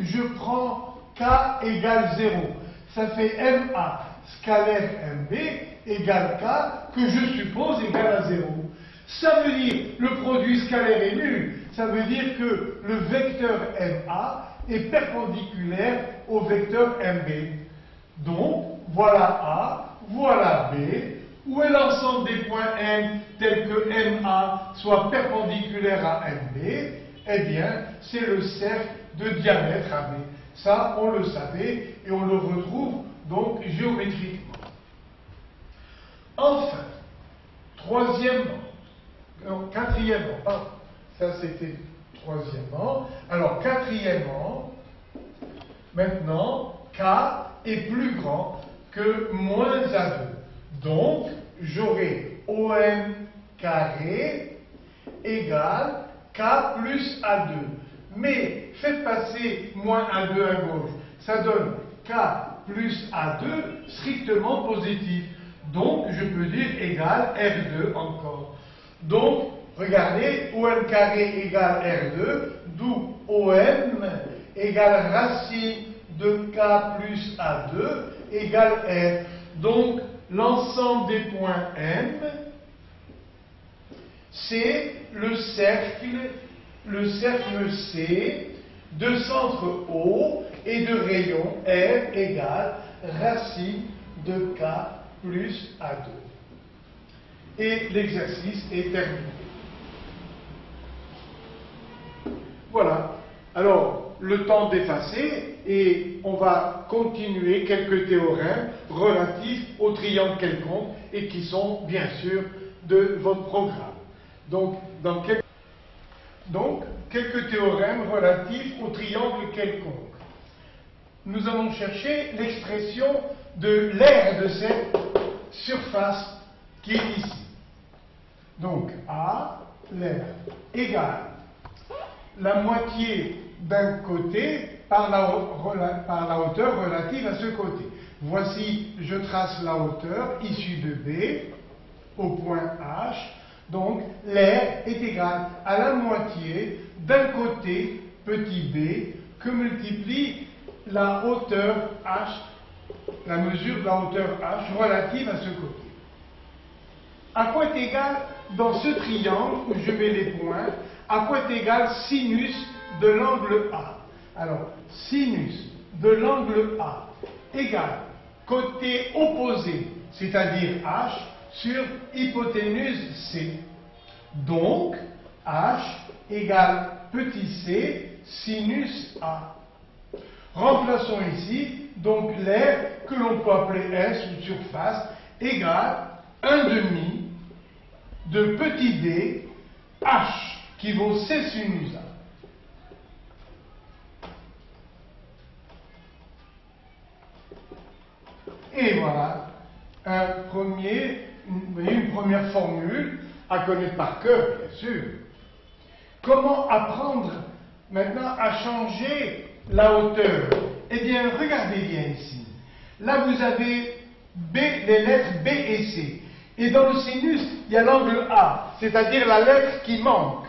je prends k égale 0. Ça fait MA scalaire MB égale k que je suppose égale à 0. Ça veut dire le produit scalaire est nul. Ça veut dire que le vecteur MA est perpendiculaire au vecteur MB. Donc, voilà A, voilà B. Où est l'ensemble des points M tels que MA soit perpendiculaire à MB? Eh bien, c'est le cercle de diamètre AB. Ça, on le savait et on le retrouve donc géométriquement. Enfin, quatrièmement, pardon, ça c'était troisièmement. Alors, quatrièmement, maintenant, K est plus grand que moins A2. Donc, j'aurai OM carré égale K plus A2. Mais faites passer moins A2 à gauche. Ça donne K plus A2 strictement positif. Donc, je peux dire égal R2 encore. Donc, regardez, OM carré égale R2, d'où OM égale racine de K plus A2 égale R. Donc, l'ensemble des points M, c'est le cercle C de centre O et de rayon R égale racine de K plus A2. Et l'exercice est terminé. Voilà. Alors, le temps d'effacer et on va continuer quelques théorèmes relatifs aux triangles quelconques et qui sont bien sûr de votre programme. Donc, quelques théorèmes relatifs aux triangles quelconques. Nous allons chercher l'expression de l'aire de cette surface qui est ici. Donc, A, l'aire, égale la moitié d'un côté par la hauteur relative à ce côté. Voici, je trace la hauteur issue de B au point H. Donc, l'aire est égale à la moitié d'un côté, petit b, que multiplie la hauteur H, la mesure de la hauteur H relative à ce côté. À quoi est égal, dans ce triangle où je mets les points, à quoi est égal sinus de l'angle A? Alors, sinus de l'angle A égale côté opposé, c'est-à-dire H, sur hypoténuse C. Donc, H égale petit c sinus A. Remplaçons ici, donc l'aire que l'on peut appeler S ou surface égale 1/2 de petit d H qui vaut C sinus A. Et voilà une première formule à connaître par cœur, bien sûr. Comment apprendre maintenant à changer la hauteur? Eh bien, regardez bien ici. Là, vous avez les lettres B et C. Et dans le sinus, il y a l'angle A, c'est-à-dire la lettre qui manque.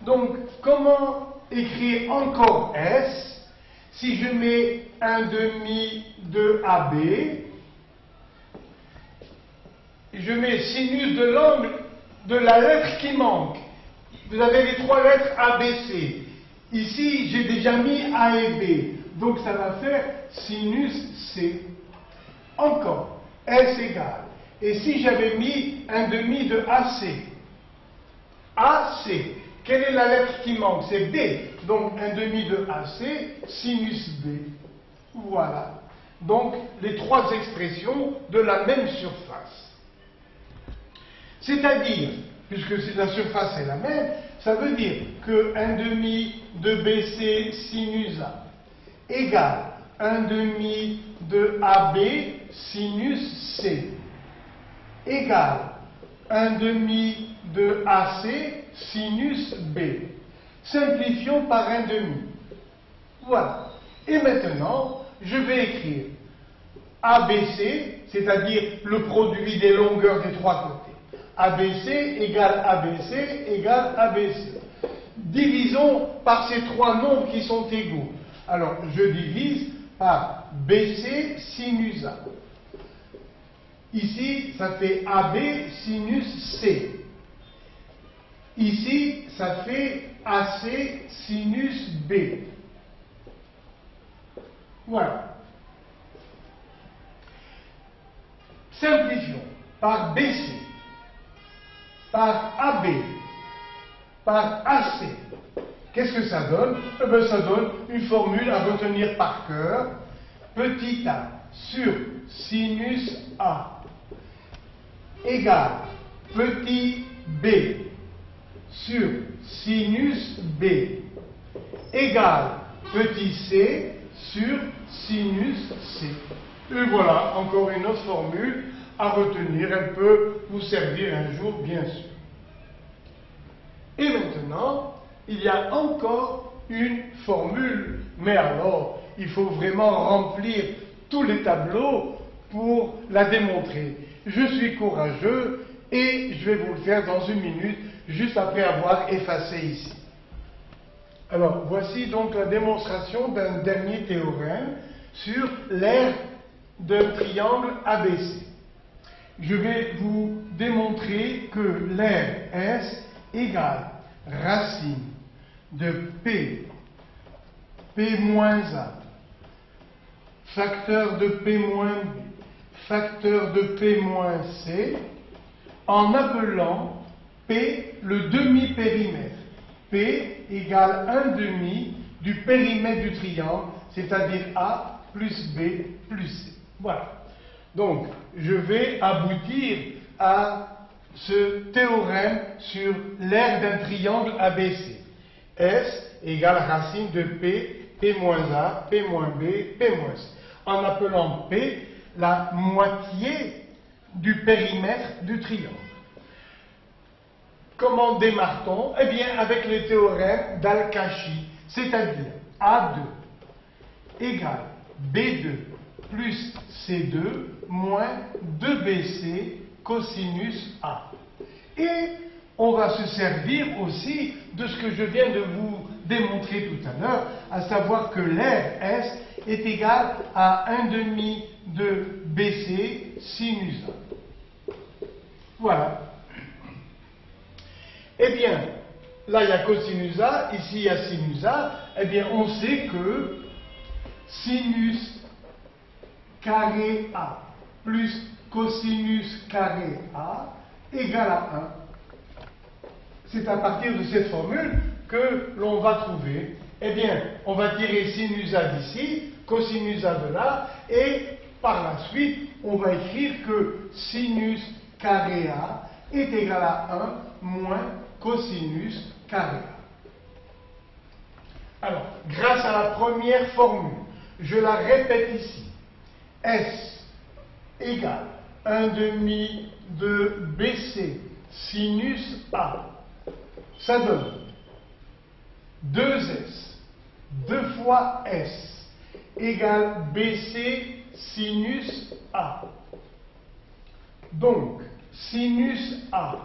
Donc, comment écrire encore S si je mets 1/2 de AB? Je mets sinus de l'angle de la lettre qui manque. Vous avez les trois lettres A, B, C. Ici, j'ai déjà mis A et B. Donc, ça va faire sinus C. Encore, S égale. Et si j'avais mis 1/2 de AC? AC, quelle est la lettre qui manque? C'est B. Donc, 1/2 de AC, sinus B. Voilà. Donc, les trois expressions de la même surface. C'est-à-dire, puisque la surface est la même, ça veut dire que 1/2 de BC sinus A égale 1/2 de AB sinus C égale 1/2 de AC sinus B. Simplifions par 1/2. Voilà. Et maintenant, je vais écrire ABC, c'est-à-dire le produit des longueurs des trois côtés. ABC égale ABC égale ABC. Divisons par ces trois nombres qui sont égaux. Alors, je divise par BC sinus A. Ici, ça fait AB sinus C. Ici, ça fait AC sinus B. Voilà. Simplifions. Par BC, par AB, par AC. Qu'est-ce que ça donne? Eh bien, ça donne une formule à retenir par cœur. Petit a sur sinus A égale petit b sur sinus b égale petit c sur sinus c. Et voilà, encore une autre formule à retenir. Elle peut vous servir un jour, bien sûr. Et maintenant, il y a encore une formule, mais alors, il faut vraiment remplir tous les tableaux pour la démontrer. Je suis courageux et je vais vous le faire dans une minute, juste après avoir effacé ici. Alors, voici donc la démonstration d'un dernier théorème sur l'aire d'un triangle ABC. Je vais vous démontrer que l'aire S égale racine de P, P-A, facteur de P-B, facteur de P-C, en appelant P le demi-périmètre. P égale 1/2 du périmètre du triangle, c'est-à-dire A plus B plus C. Voilà. Donc, je vais aboutir à ce théorème sur l'aire d'un triangle ABC. S égale racine de P, P-A, P-B, P-C. En appelant P la moitié du périmètre du triangle. Comment démarre-t-on? Eh bien, avec le théorème d'Al-Kashi, c'est-à-dire A2 égale B2 plus C2 moins 2BC cosinus A. Et on va se servir aussi de ce que je viens de vous démontrer tout à l'heure, à savoir que l'aire S est égale à 1/2 de BC sinus A. Voilà. Eh bien, là il y a cosinus A, ici il y a sinus A. Eh bien, on sait que sinus carré A plus cosinus carré A égale à 1. C'est à partir de cette formule que l'on va trouver, eh bien, on va tirer sinus A d'ici, cosinus A de là, et par la suite, on va écrire que sinus carré A est égal à 1 moins cosinus carré A. Alors, grâce à la première formule, je la répète ici. S égale 1/2 de BC sinus A. Ça donne 2S, 2 fois S, égale BC sinus A. Donc, sinus A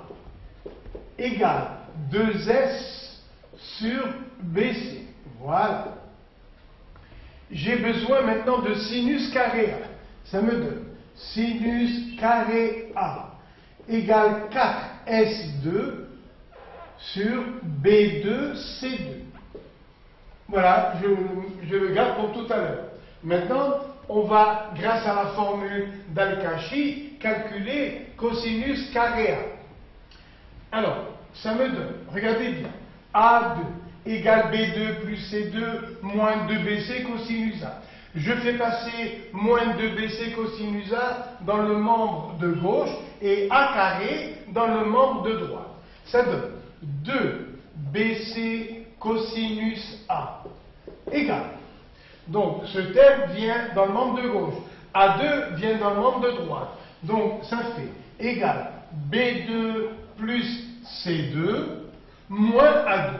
égale 2S sur BC. Voilà. J'ai besoin maintenant de sinus carré A. Ça me donne sinus carré A égale 4S2 sur B2C2. Voilà, je le garde pour tout à l'heure. Maintenant, on va, grâce à la formule d'Al-Kashi, calculer cosinus carré A. Alors, ça me donne, regardez bien, A2 égale B2 plus C2 moins 2BC cosinus A. Je fais passer moins 2BC cosinus A dans le membre de gauche et A carré dans le membre de droite. Ça donne 2BC cosinus A égale. Donc, ce terme vient dans le membre de gauche. A2 vient dans le membre de droite. Donc, ça fait égal B2 plus C2 moins A2.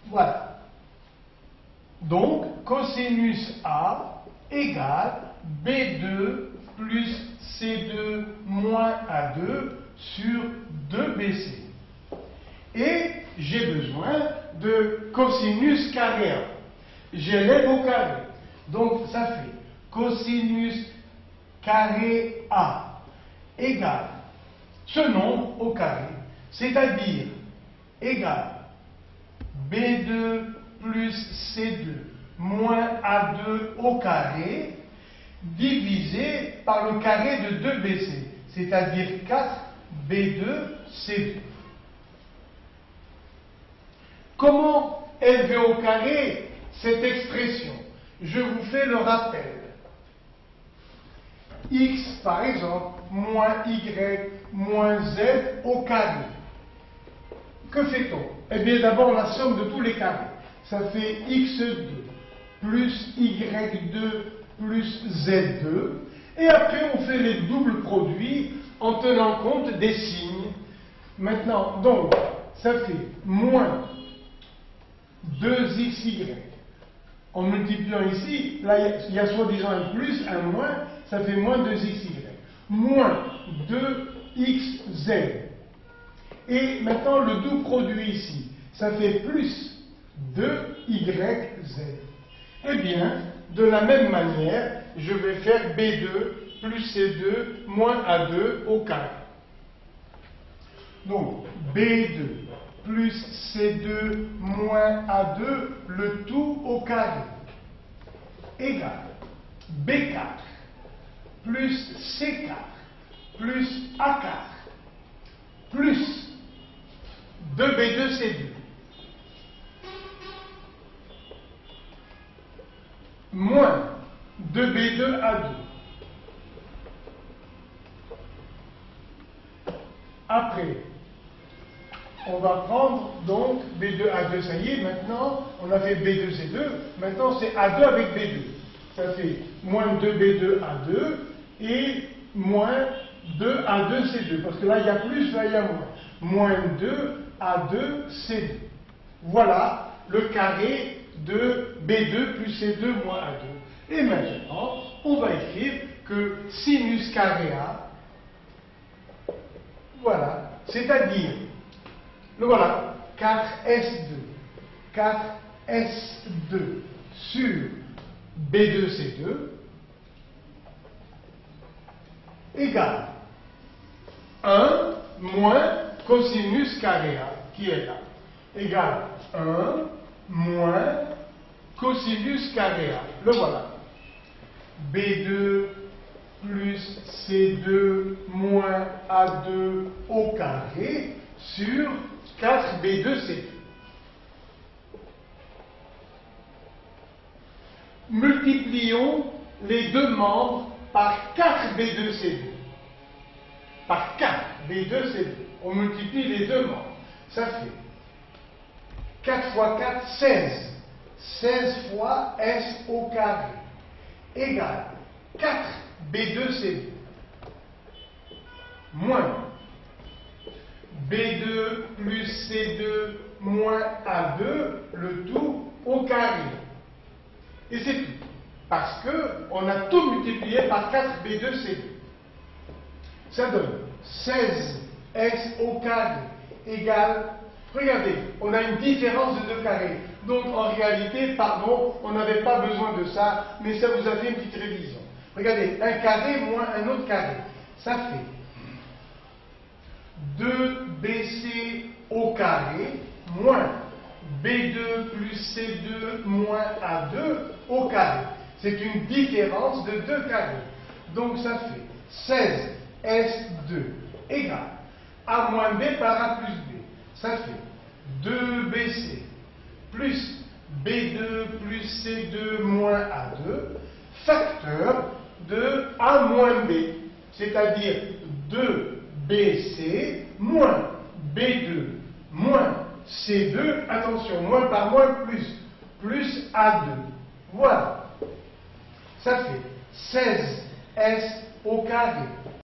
Voilà. Donc, cosinus A égale B2 plus C2 moins A2 sur 2BC. Et j'ai besoin de cosinus carré A. J'élève au carré. Donc ça fait cosinus carré A égale ce nombre au carré, c'est-à-dire égale B2 plus C2 moins A2 au carré divisé par le carré de 2BC, c'est-à-dire 4B2C2. Comment élever au carré cette expression? Je vous fais le rappel. X, par exemple, moins Y, moins Z au carré. Que fait-on? Eh bien, d'abord, la somme de tous les carrés. Ça fait X2 plus Y2 plus Z2. Et après, on fait les doubles produits en tenant compte des signes. Maintenant, donc, ça fait moins 2XY. En multipliant ici, là, il y a soi-disant un plus, un moins, ça fait moins 2XY. Moins 2XZ. Et maintenant, le double produit ici, ça fait plus 2YZ. Eh bien, de la même manière, je vais faire B2 plus C2 moins A2 au carré. Donc, B2 plus C2 moins A2, le tout au carré, égale B4 plus C4 plus A4 plus 2B2C2 moins 2B2A2. Après, on va prendre donc B2A2, ça y est, maintenant, on a fait B2C2, maintenant c'est A2 avec B2. Ça fait moins 2B2A2 et moins 2A2C2, parce que là il y a plus, là il y a moins. Moins 2A2C2. Voilà le carré de B2 plus C2 moins A2. Et maintenant, on va écrire que sinus carré A, voilà, c'est-à-dire, le voilà, 4S2. 4S2 sur B2C2 égale 1 moins cosinus carré A, qui est là, égale 1 moins cosinus carré A. Le voilà. B2 plus C2 moins A2 au carré sur 4B2C2. Multiplions les deux membres par 4B2C2. Par 4B2C2. On multiplie les deux membres. Ça fait 4 fois 4, 16. 16 fois S au carré égale 4B2C2 moins B2 plus C2 moins A2, le tout au carré. Et c'est tout. Parce qu'on a tout multiplié par 4B2C2. Ça donne 16S au carré égale, regardez, on a une différence de 2 carrés. Donc en réalité, pardon, on n'avait pas besoin de ça, mais ça vous a fait une petite révision. Regardez, un carré moins un autre carré. Ça fait 2BC au carré moins B2 plus C2 moins A2 au carré. C'est une différence de 2 carrés. Donc ça fait 16S2 égale A moins B par A plus B. Ça fait 2BC plus B2 plus C2 moins A2 facteur de A moins B. C'est-à-dire 2BC moins B2 moins C2, attention, moins par moins plus A2. Voilà. Ça fait 16S au carré